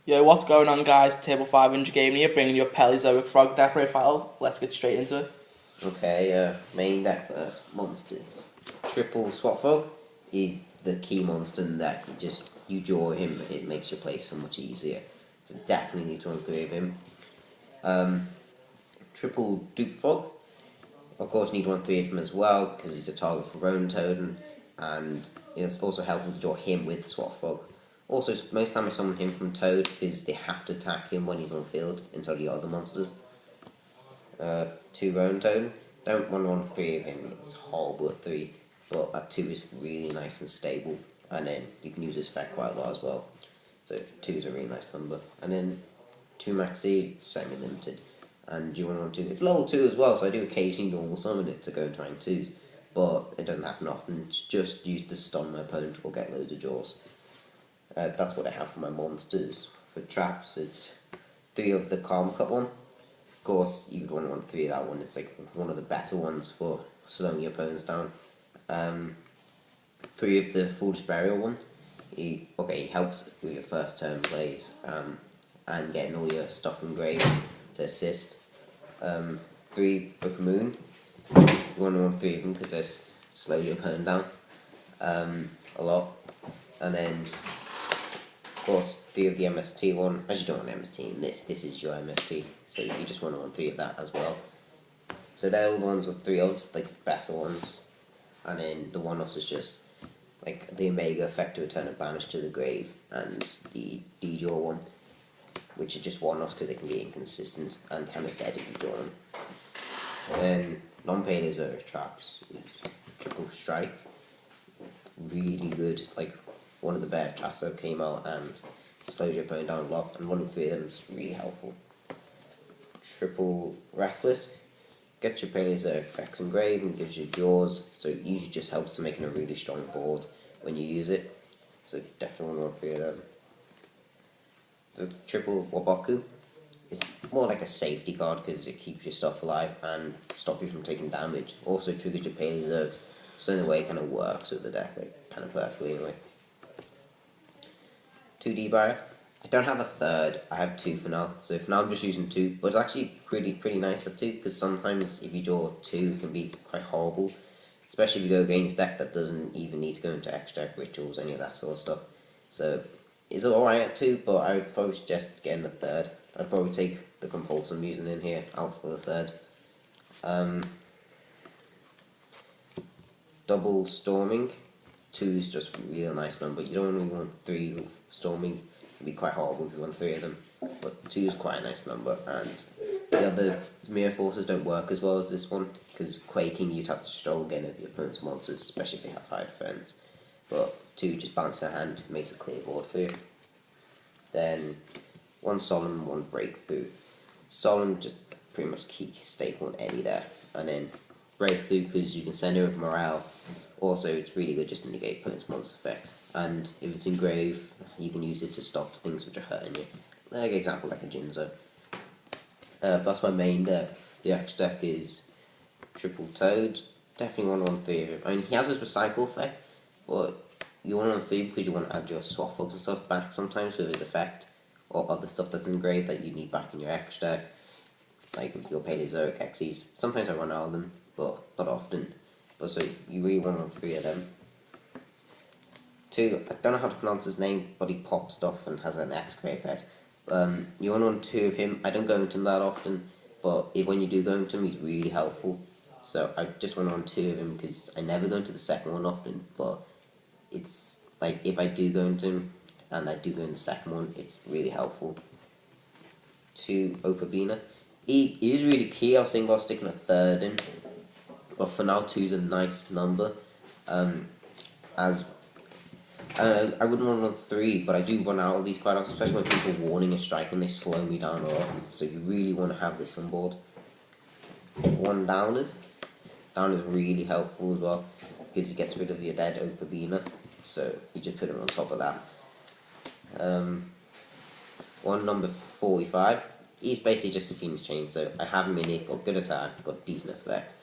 Yo, what's going on, guys? Table 500 game here, bringing you a Paleozoic frog deck profile. Let's get straight into it. Okay, main deck first. Monsters. Triple Swap Frog is the key monster in the deck. You draw him, it makes your play so much easier. So definitely need to run three of him. Triple Duke Frog. Of course, need to run three of him as well because he's a target for Ronan Totem, and it's also helpful to draw him with Swap Frog. Also, most time I summon him from Toad because they have to attack him when he's on field instead of the other monsters. Two Ronan Totem. Don't want to run three of him, it's horrible at three, but at two is really nice and stable, and then you can use his effect quite a lot as well. So two is a really nice number. And then two Maxi, semi-limited. And you want to run two. It's level 2 as well, so I do occasionally normal summon it to go into rank 2s, but it doesn't happen often. It's just used to stun my opponent or get loads of jaws. That's what I have for my monsters. For traps, it's three of the Calm Cut one. Of course, you would want to run three of that one. It's like one of the better ones for slowing your opponents down. Three of the Foolish Burial one. He helps with your first turn plays and getting all your stuff from grave to assist. Three Book Moon. You want to run three of them because they slow your opponent down a lot. And then, of course, three of the MST one. As you don't want MST in this is your MST, so you just want to run three of that as well. So they're all the ones with three odds, like better ones. And then the one-offs is just like the Omega effect to return a banish to the grave, and the D-Jaw one, which are just one-offs because they can be inconsistent and kind of dead if you draw them. Then non-Paleozoic traps is Triple Strike. Really good, like one of the better traps that came out and slows your opponent down a lot, and running three of them is really helpful. Triple Reckless. Get your Paleozoic effects engraved and gives you jaws, so it usually just helps to making a really strong board when you use it. So definitely want to run three of them. The Triple Waboku is more like a safety card because it keeps your stuff alive and stops you from taking damage. Also triggers your Paleozoics, so in a way it kind of works with the deck, like, kind of perfectly anyway. 2D barrier. I don't have a third, I have two for now, so for now I'm just using two, but it's actually pretty nice at two, because sometimes if you draw two it can be quite horrible, especially if you go against a deck that doesn't even need to go into extra rituals, any of that sort of stuff. So it's alright at two, but I would probably suggest getting the third. I'd probably take the Compulse I'm using in here out for the third. Double Storming. 2 is just a real nice number. You don't really want 3 with Storming. It'd be quite horrible if you want 3 of them. But 2 is quite a nice number, and the other Mirror Forces don't work as well as this one, because Quaking you'd have to struggle again with your opponent's monsters, especially if they have high defense. But 2 just bounces their hand, makes a clear board for you. Then 1 Solemn, 1 Breakthrough. Solemn just pretty much key staple in any deck, and then Breakthrough because you can send it with morale. Also, it's really good just to negate opponent's monster effects, and if it's engraved, you can use it to stop things which are hurting you. Like example, like a Jinzo. That's my main deck. The extra deck is Triple Toad. Definitely want to run 3 of him. I mean, he has his recycle effect, but you want to run 3 because you want to add your swap frogs and stuff back sometimes with his effect, or other stuff that's engraved that you need back in your extra deck, like your Paleozoic Xyz. Sometimes I run out of them, but not often. But so you really want to run 3 of them. 2, I don't know how to pronounce his name, but he pops stuff and has an X-ray effect. You want to run 2 of him. I don't go into him that often, but when you do go into him, he's really helpful. So I just want to run 2 of him because I never go into the second one often, but it's like if I do go into him and I do go in the second one, it's really helpful. 2 Opabina. He is really key. I was thinking about sticking a third in, but for now 2 is a nice number. As I wouldn't want to run 3, but I do run out of these quite often, especially when people are warning a strike and they slow me down a lot. So you really want to have this on board. 1 Downed. Down is really helpful as well because it gets rid of your dead Opabina. So you just put it on top of that. 1 number 45. He's basically just a Phoenix Chain, so I have him in it, got good attack, got decent effect.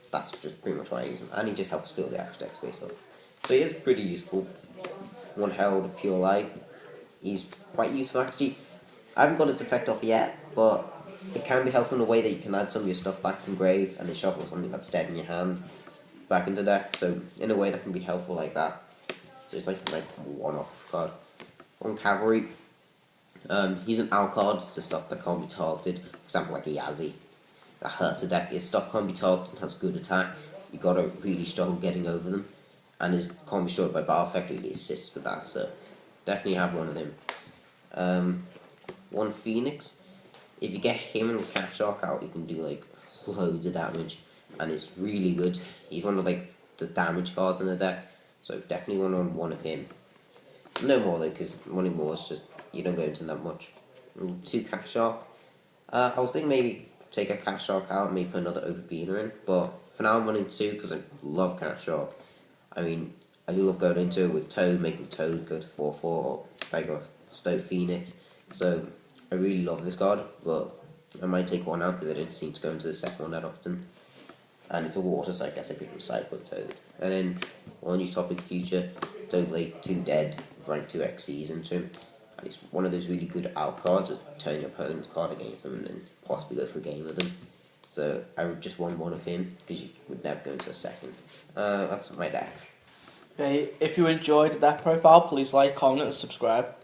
That's just pretty much why I use him, and he just helps fill the extra deck space up. So he is pretty useful. 1 Herald of Pure Light. He's quite useful actually. I haven't got its effect off yet, but it can be helpful in a way that you can add some of your stuff back from grave and then shuffle something that's dead in your hand back into deck. So in a way that can be helpful like that. So it's like one-off card. On Cavalry, he's an out card to stuff that can't be targeted. For example, like a Yazzie that hurts a deck. His stuff can't be targeted and has good attack. You gotta really struggle getting over them, and his can't be destroyed by battle effect. Really assists with that. So definitely have one of them. One Phoenix. If you get him and Cat Shark out, you can do like loads of damage, and it's really good. He's one of like the damage cards in the deck, so definitely one of him. No more though, because running more is just you don't go into that much. 2 Cat Shark. I was thinking maybe take a Cat Shark out and maybe put another Open Beaner in, but for now I'm running 2 because I love Cat Shark. I mean, I do love going into it with Toad, making Toad go to 4/4, or like a Stowe Phoenix. So I really love this card, but I might take one out because I don't seem to go into the second one that often. And it's a water, so I guess I could recycle Toad. And then on new topic future, Toad like 2 dead, rank 2 XCs into him. And it's one of those really good out cards with turn your opponent's card against them and then possibly go for a game with them. So I would just want one of him because you would never go into a second. That's my deck. Okay, if you enjoyed that profile, please like, comment and subscribe.